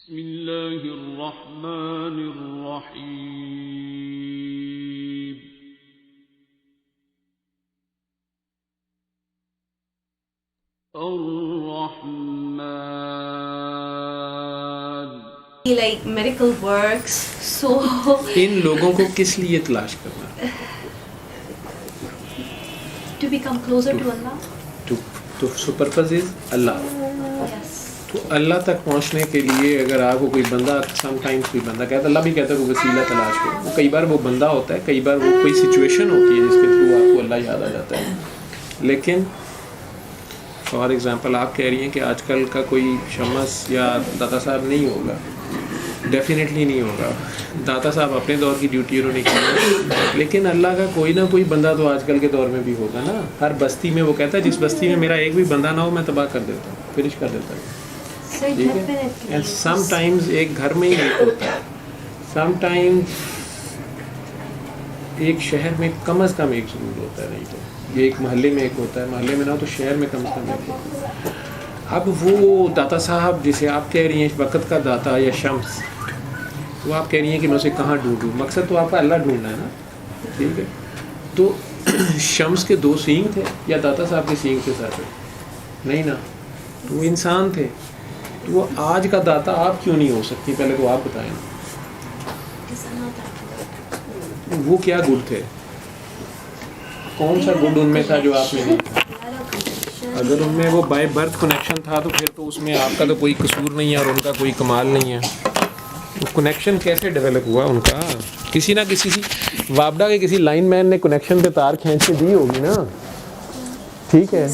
بسم اللہ الرحمن الرحیم الرحمن like miracle works. So ان لوگوں کو کس لیے تلاش کرنا؟ to become closer to Allah. تو پرپز از اللہ. Yes. تو اللہ تک پہنچنے کے لیے اگر آپ کو کوئی بندہ سم ٹائمز کوئی بندہ کہتا ہے، اللہ بھی کہتا ہے کوئی وسیلہ تلاش کرو. وہ کئی بار وہ بندہ ہوتا ہے، کئی بار وہ کوئی سچویشن ہوتی ہے جس کے تھرو آپ کو اللہ یاد آ جاتا ہے. لیکن فار ایگزامپل آپ کہہ رہی ہیں کہ آج کل کا کوئی شمس یا داتا صاحب نہیں ہوگا، ڈیفینیٹلی نہیں ہوگا. داتا صاحب اپنے دور کی ڈیوٹی انہوں نے کی ہے، لیکن اللہ کا کوئی نہ کوئی بندہ تو آج کل کے دور میں بھی ہوگا نا. ہر بستی میں وہ کہتا ہے جس بستی میں میرا ایک بھی بندہ نہ ہو میں تباہ کر دیتا ہوں، فنش کر دیتا ہوں. ٹھیک ہے. اینڈ سم ٹائمز ایک گھر میں ہی ایک ہوتا ہے، سم ٹائمز ایک شہر میں کم از کم ایک ضرور ہوتا ہے. نہیں تو یہ ایک محلے میں ایک ہوتا ہے، محلے میں نہ ہو تو شہر میں کم از کم ایک ہوتا ہے. اب وہ داتا صاحب جسے آپ کہہ رہی ہیں وقت کا داتا یا شمس، وہ آپ کہہ رہی ہیں کہ میں اسے کہاں ڈھونڈوں. مقصد تو آپ کا اللہ ڈھونڈنا ہے نا. ٹھیک ہے. تو شمس کے دو سینگ تھے یا داتا صاحب کے سینگ تھے ساتھ؟ نہیں نا. تو وہ انسان تھے. تو وہ آج کا داتا آپ کیوں نہیں ہو سکتی؟ پہلے تو آپ بتائیں وہ کیا گڈ تھے؟ کون سا گڈ ان میں تھا جو آپ نے نہیں تھا؟ اگر ان میں وہ بائی برتھ کنیکشن تھا تو پھر تو اس میں آپ کا تو کوئی قصور نہیں ہے اور ان کا کوئی کمال نہیں ہے. کنیکشن کیسے ڈیولپ ہوا ان کا؟ کسی نہ کسی وابڈا کے کسی لائن مین نے کنیکشن پہ تار کھینچ کے دی ہوگی نا. ٹھیک ہے.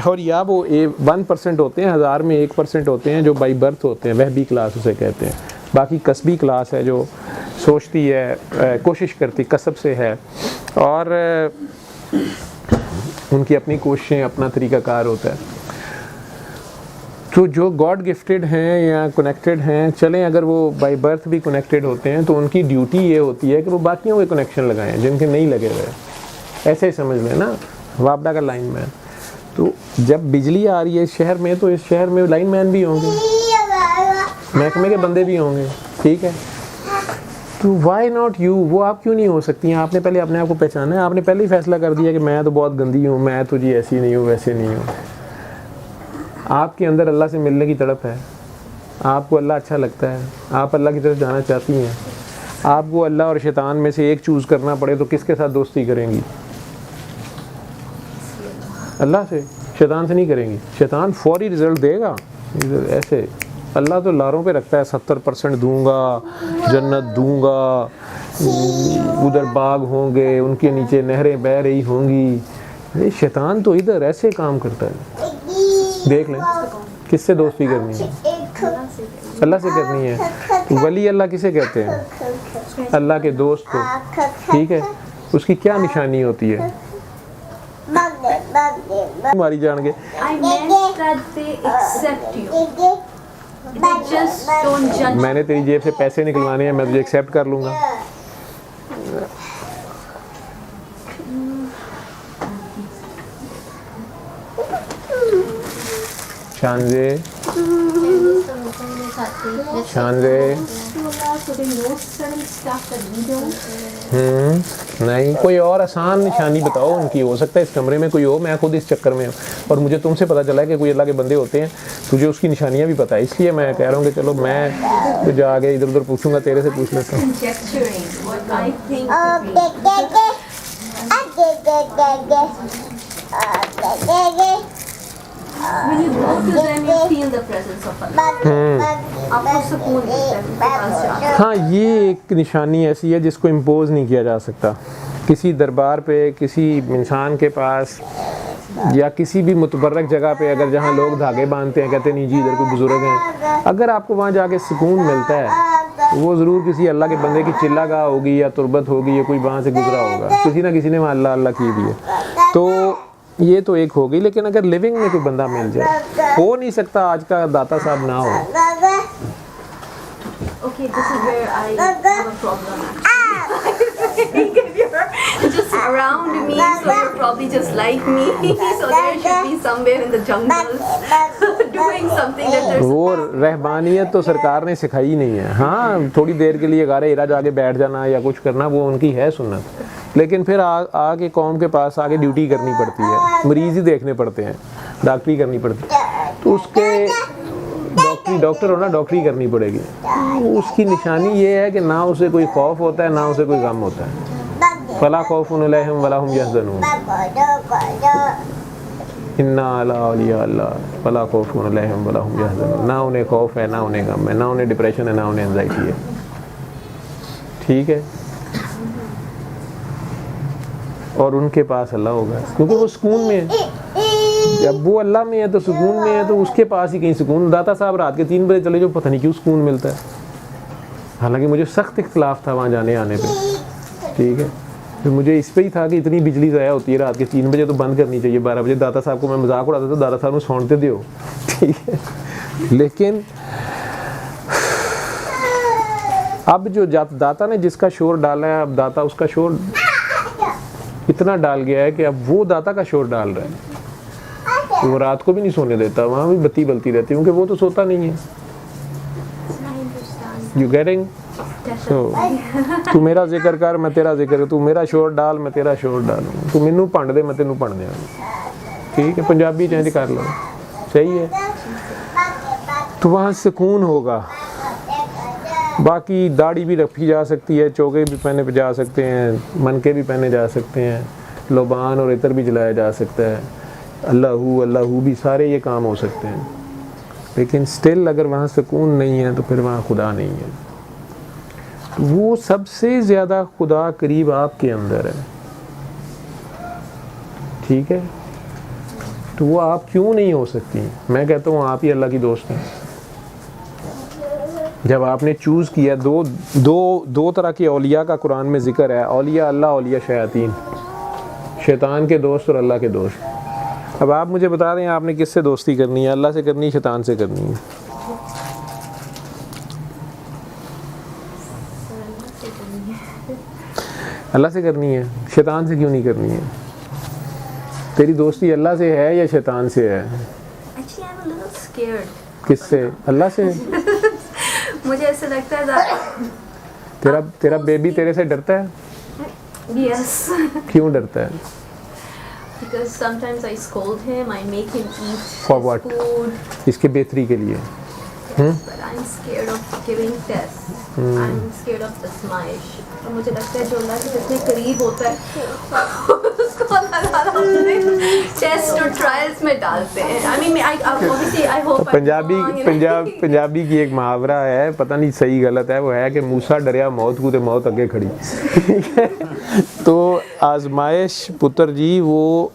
اور یا وہ 1% ہوتے ہیں، 1000 میں 1% ہوتے ہیں جو بائی برتھ ہوتے ہیں، وہبی کلاس اسے کہتے ہیں. باقی کسبی کلاس ہے جو سوچتی ہے، کوشش کرتی، کسب سے ہے، اور ان کی اپنی کوششیں، اپنا طریقہ کار ہوتا ہے. تو جو گاڈ گفٹڈ ہیں یا کنیکٹڈ ہیں، چلیں اگر وہ بائی برتھ بھی کنیکٹڈ ہوتے ہیں تو ان کی ڈیوٹی یہ ہوتی ہے کہ وہ باقیوں کے کنیکشن لگائیں جن کے نہیں لگے ہوئے. ایسے ہی سمجھ لیں نا وابڈا کا لائن مین. تو جب بجلی آ رہی ہے اس شہر میں تو اس شہر میں لائن مین بھی ہوں گے، محکمے کے بندے بھی ہوں گے. ٹھیک ہے. تو وائی ناٹ یو؟ وہ آپ کیوں نہیں ہو سکتی ہیں؟ آپ نے پہلے اپنے آپ کو پہچانا ہے. آپ نے پہلے ہی فیصلہ کر دیا کہ میں تو بہت گندی ہوں، میں تو جی ایسی نہیں ہوں، ویسے نہیں ہوں. آپ کے اندر اللہ سے ملنے کی تڑپ ہے، آپ کو اللہ اچھا لگتا ہے، آپ اللہ کی طرف جانا چاہتی ہیں. آپ کو اللہ اور شیطان میں سے ایک چوز کرنا پڑے تو کس کے ساتھ دوستی کریں گی؟ اللہ سے. شیطان سے نہیں کریں گی. شیطان فوری رزلٹ دے گا. ایسے اللہ تو لاروں پہ رکھتا ہے، 70% دوں گا، جنت دوں گا، ادھر باغ ہوں گے، ان کے نیچے نہریں بہہ رہی ہوں گی. شیطان تو ادھر ایسے کام کرتا ہے. دیکھ لیں کس سے دوستی کرنی ہے؟ اللہ سے کرنی ہے. ولی اللہ کسے کہتے ہیں؟ اللہ کے دوست کو. ٹھیک ہے. اس کی کیا نشانی ہوتی ہے؟ ہماری جان کے میں نے تیری جیب سے پیسے نکلوانے ہیں، میں تجھے ایکسیپٹ کر لوں گا. شانزے نہیں، کوئی اور آسان نشانی بتاؤ ان کی. ہو سکتا ہے اس کمرے میں کوئی ہو، میں خود اس چکر میں ہوں اور مجھے تم سے پتہ چلا ہے کہ کوئی اللہ کے بندے ہوتے ہیں، تجھے اس کی نشانیاں بھی پتہ ہے. اس لیے میں کہہ رہا ہوں کہ چلو میں جا کے ادھر ادھر پوچھوں گا، تیرے سے پوچھ لیتا ہوں. ہاں یہ ایک نشانی ایسی ہے جس کو امپوز نہیں کیا جا سکتا. کسی دربار پہ، کسی انسان کے پاس یا کسی بھی متبرک جگہ پہ اگر جہاں لوگ دھاگے باندھتے ہیں، کہتے ہیں نہیں جی ادھر کوئی بزرگ ہیں، اگر آپ کو وہاں جا کے سکون ملتا ہے وہ ضرور کسی اللہ کے بندے کی چلا گاہ ہوگی یا تربت ہوگی یا کوئی وہاں سے گزرا ہوگا، کسی نہ کسی نے وہاں اللہ اللہ کی بھی ہے. تو یہ تو ایک ہو گئی. لیکن اگر لیونگ میں کوئی بندہ مل جائے، ہو نہیں سکتا آج کا داتا صاحب نہ ہو. Okay, this is where I have a problem. just around me, so you're probably just like me. So there should be somewhere in the jungle doing something that there's. وہ رہبانیت تو سرکار نے سکھائی نہیں ہے. ہاں تھوڑی دیر کے لیے غار ہرا جا کے بیٹھ جانا یا کچھ کرنا وہ ان کی ہے سنت, لیکن پھر آ کے قوم کے پاس آ کے ڈیوٹی کرنی پڑتی ہے, مریض ہی دیکھنے پڑتے ہیں, ڈاکٹری کرنی پڑتی ہے, تو اس کے ڈاکٹر ہونا ڈاکٹری کرنی پڑے گی. اس کی نشانی یہ ہے کہ نہ اسے کوئی خوف ہوتا ہے نہ اسے کوئی غم ہوتا ہے. فلا خوف علیہم ولا هم یحزنون انا علی اولیاء اللہ فلا خوف علیہم ولا هم یحزنون. نہ انہیں خوف ہے نہ انہیں غم ہے, نہ انہیں ڈپریشن ہے نہ انہیں انزائٹی ہے. ٹھیک ہے, اور ان کے پاس اللہ ہوگا کیونکہ وہ سکون میں ہے. جب وہ اللہ میں ہے تو سکون میں ہے, تو اس کے پاس ہی کہیں سکون. داتا صاحب رات کے 3 بجے چلے جو پتہ نہیں کیوں سکون ملتا ہے, حالانکہ مجھے سخت اختلاف تھا وہاں جانے آنے پہ. ٹھیک ہے, پھر مجھے اس پہ ہی تھا کہ اتنی بجلی ضائع ہوتی ہے رات کے 3 بجے تو بند کرنی چاہیے. 12 بجے داتا صاحب کو میں مذاق اڑاتا تھا, داتا صاحب نے سونتے دیو. ٹھیک ہے, لیکن اب جو داتا نے جس کا شور ڈالا ہے, اب داتا اس کا شور اتنا ڈال گیا ہے کہ اب وہ داتا کا شور ڈال رہا ہے. وہ رات کو بھی نہیں سونے دیتا, وہاں بھی بتی بلتی رہتی کیونکہ وہ تو سوتا نہیں ہے. You getting? تو میرا ذکر کر میں تیرا ذکر کر, تو میرا شور ڈال میں تیرا شور ڈالوں, تو مینوں پنڈ دے میں تینوں پنڈ دیا. ٹھیک ہے, پنجابی چینج کر لو, صحیح ہے. تو وہاں سکون ہوگا. باقی داڑھی بھی رکھی جا سکتی ہے, چوکے بھی پہنے جا سکتے ہیں, منکے بھی پہنے جا سکتے ہیں, لوبان اور عطر بھی جلایا جا سکتا ہے, اللہ بھی سارے یہ کام ہو سکتے ہیں. لیکن سٹل اگر وہاں سکون نہیں ہے تو پھر وہاں خدا نہیں ہے. وہ سب سے زیادہ خدا قریب آپ کے اندر ہے. ٹھیک ہے, تو وہ آپ کیوں نہیں ہو سکتی؟ میں کہتا ہوں آپ ہی اللہ کی دوست ہیں. جب آپ نے چوز کیا, دو طرح کی اولیاء کا قرآن میں ذکر ہے, اولیاء اللہ, اولیاء شیاطین, شیطان کے دوست اور اللہ کے دوست. اب آپ مجھے بتا دیں آپ نے کس سے دوستی کرنی ہے, اللہ سے کرنی ہے شیطان سے کرنی ہے؟ اللہ سے کرنی ہے. شیطان سے کیوں نہیں کرنی ہے؟ تیری دوستی اللہ سے ہے یا شیطان سے ہے؟ Actually, I'm a little scared. کس سے؟ اللہ سے. مجھے ایسے لگتا ہے تیرا بیبی تیرے سے ڈرتا ہے؟ Yes. کیوں ڈرتا ہے؟ Because sometimes I scold him, I make him eat For his what? food. اس کے بہتری کے لیے. But I'm scared of giving tests. I'm scared of the smash. اور مجھے لگتا ہے جو اللہ کے جتنے قریب ہوتا ہے اس کو اللہ تعالیٰ اپنے ٹیسٹ اور ٹرائلز میں ڈالتے ہیں. I mean, obviously I hope I'm wrong. Punjabi کی ایک محاورہ ہے, پتہ نہیں صحیح غلط ہے, وہ ہے کہ موسیٰ ڈریا موت کو تے موت اگے کھڑی. تو آزمائش پتر جی, وہ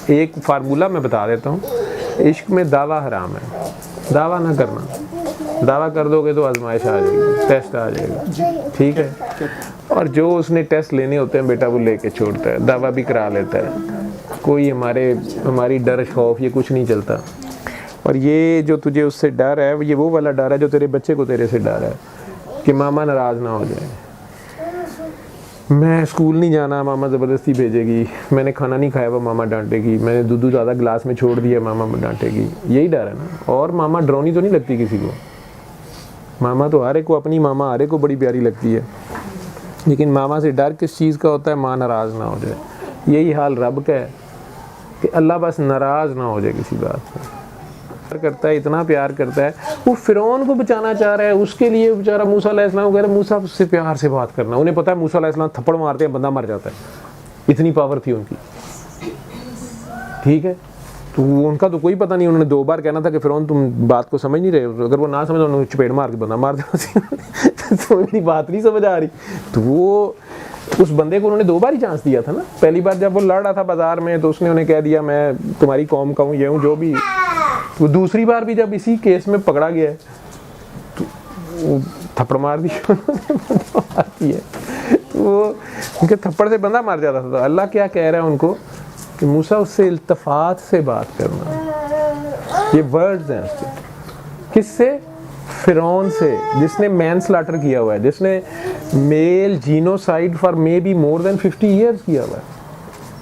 ایک فارمولہ میں بتا دیتا ہوں. عشق میں دعویٰ حرام ہے, دعویٰ نہ کرنا. دعویٰ کر دو گے تو آزمائش آ جائے گی, ٹیسٹ آ جائے گا. ٹھیک ہے, اور جو اس نے ٹیسٹ لینے ہوتے ہیں بیٹا وہ لے کے چھوڑتا ہے, دعویٰ بھی کرا لیتا ہے. کوئی ہماری ڈر خوف یہ کچھ نہیں چلتا. اور یہ جو تجھے اس سے ڈر ہے یہ وہ والا ڈر ہے جو تیرے بچے کو تیرے سے ڈر ہے کہ ماما ناراض نہ ہو جائے. میں اسکول نہیں جانا, ماما زبردستی بھیجے گی. میں نے کھانا نہیں کھایا وہ ماما ڈانٹے گی. میں نے دودھ زیادہ گلاس میں چھوڑ دیا ماما ڈانٹے گی. یہی ڈر ہے نا. اور ماما ڈرونی تو نہیں لگتی کسی کو. ماما تو ہر ایک کو, اپنی ماما ہر ایک کو بڑی پیاری لگتی ہے, لیکن ماما سے ڈر کس چیز کا ہوتا ہے؟ ماں ناراض نہ ہو جائے. یہی حال رب کا ہے کہ اللہ بس ناراض نہ ہو جائے کسی بات سے. پیار کرتا ہے, اتنا پیار کرتا ہے. وہ فرعون کو بچانا چاہ رہا ہے, اس کے لیے بیچارہ موسیٰ علیہ السلام کہہ رہے موسیٰ سے پیار سے بات کرنا. انہیں پتا ہے موسیٰ علیہ السلام تھپڑ مارتے ہیں بندہ مر جاتا ہے, اتنی پاور تھی ان کی. ٹھیک ہے, تو ان کا تو کوئی پتہ نہیں. انہوں نے 2 بار کہنا تھا کہ فرعون تم بات کو سمجھ نہیں رہے, اگر وہ نہ سمجھ انہوں نے چپیڑ مار کے بندہ مار دینا. تو میری بات نہیں سمجھ آ رہی. تو وہ اس بندے کو انہوں نے 2 بار ہی چانس دیا تھا نا. پہلی بار جب وہ لڑ رہا تھا بازار میں تو اس نے انہیں کہہ دیا میں تمہاری قوم کا ہوں, یہ ہوں, جو بھی. تو دوسری بار بھی جب اسی کیس میں پکڑا گیا تو وہ تھپڑ مار دی ہے. تو وہ ان کے تھپڑ سے بندہ مار جاتا تھا. اللہ کیا کہہ رہا ہے ان کو کہ موسیٰ اس سے التفات سے بات کرنا. یہ ورڈز ہیں اس کے. کس سے؟ فرعون سے جس نے مین سلاٹر کیا ہوا ہے, جس نے male genocide for may be more than 50 years کیا ہوا ہے,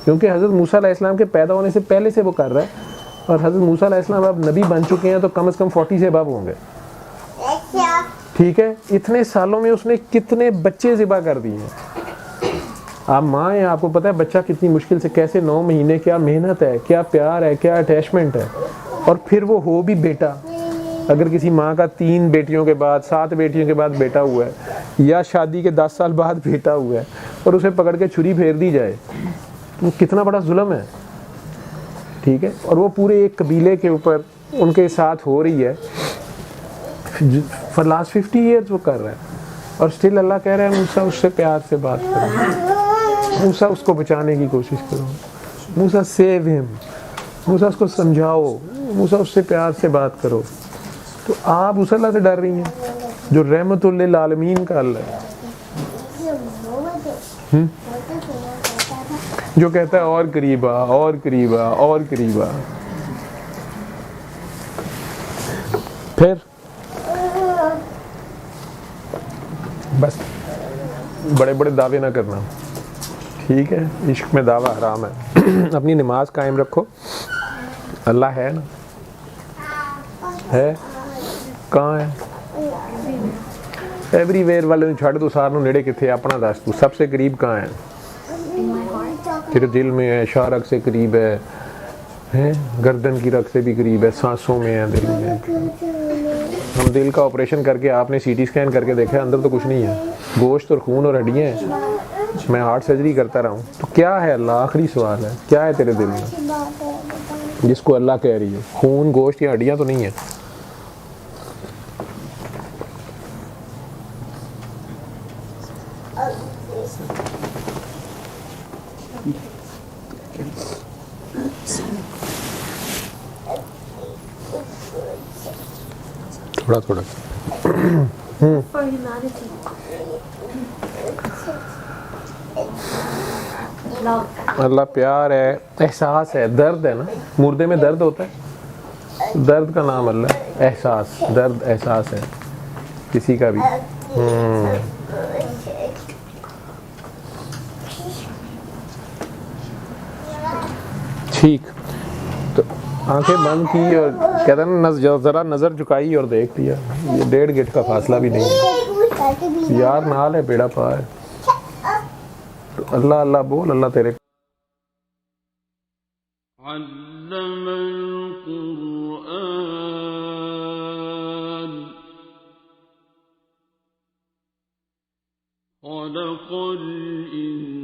کیونکہ حضرت موسیٰ علیہ السلام کے پیدا ہونے سے پہلے سے وہ کر رہا ہے, اور حضرت موسیٰ علیہ السلام اب نبی بن چکے ہیں تو کم از کم 40 سے ابو ہوں گے, ٹھیک ہے. اتنے سالوں میں اس نے کتنے بچے ذبح کر دیے ہیں. آپ ماں ہیں, آپ کو پتہ ہے بچہ کتنی مشکل سے, کیسے 9 مہینے, کیا محنت ہے, کیا پیار ہے, کیا اٹیچمنٹ ہے, اور پھر وہ ہو بھی بیٹا. اگر کسی ماں کا 3 بیٹیوں کے بعد 7 بیٹیوں کے بعد بیٹا ہوا ہے, یا شادی کے 10 سال بعد بیٹا ہوا ہے, اور اسے پکڑ کے چھری پھیر دی جائے, تو کتنا بڑا ظلم ہے, ٹھیک ہے. اور وہ پورے ایک قبیلے کے اوپر ان کے ساتھ ہو رہی ہے فار لاسٹ 50 ایئرس وہ کر رہا ہے, اور اسٹل اللہ کہہ رہا ہے موسیٰ اس سے پیار سے بات کرو, موسیٰ اس کو بچانے کی کوشش کرو, موسیٰ سیو ہم, موسیٰ اس کو سمجھاؤ, موسیٰ اس سے پیار سے بات کرو. تو آپ اس اللہ سے ڈر رہی ہیں جو رحمت للعالمین کا اللہ ہے, جو کہتا ہے اور قریب آ, اور قریب آ, اور قریب آ. پھر بس بڑے بڑے دعوے نہ کرنا, ٹھیک ہے. عشق میں دعویٰ حرام ہے. اپنی نماز قائم رکھو, اللہ ہے نا, ہے کہاں ہے, ایوری ویئر والے چھڑ دو, ساروں نیڑے کتنے, اپنا دس تو سب سے قریب کہاں ہے, تیرے دل میں ہے, شاہ رگ سے قریب ہے, گردن کی رگ سے بھی قریب ہے, سانسوں میں ہے, دل میں. ہم دل کا آپریشن کر کے, آپ نے سی ٹی اسکین کر کے دیکھا, اندر تو کچھ نہیں ہے, گوشت اور خون اور ہڈیاں ہیں. میں ہارٹ سرجری کرتا رہا ہوں, تو کیا ہے اللہ, آخری سوال ہے, کیا ہے تیرے دل میں جس کو اللہ کہہ رہی ہے, خون گوشت یا ہڈیاں تو نہیں ہے. تھوڑا تھوڑا For humanity. Love. اللہ پیار ہے, احساس ہے, درد ہے نا, مردے میں درد ہوتا ہے, درد کا نام اللہ ہے, احساس, درد احساس ہے کسی کا بھی. ٹھیک, تو آنکھیں بند کی اور کہتا ہے نا ذرا نظر جھکائی اور دیکھ لیا, یہ 1.5 گٹ کا فاصلہ بھی نہیں ہے, یار نال ہے, بیڑا پار ہے. تو اللہ اللہ بول, اللہ تیرے علم القرآن خلق الإنسان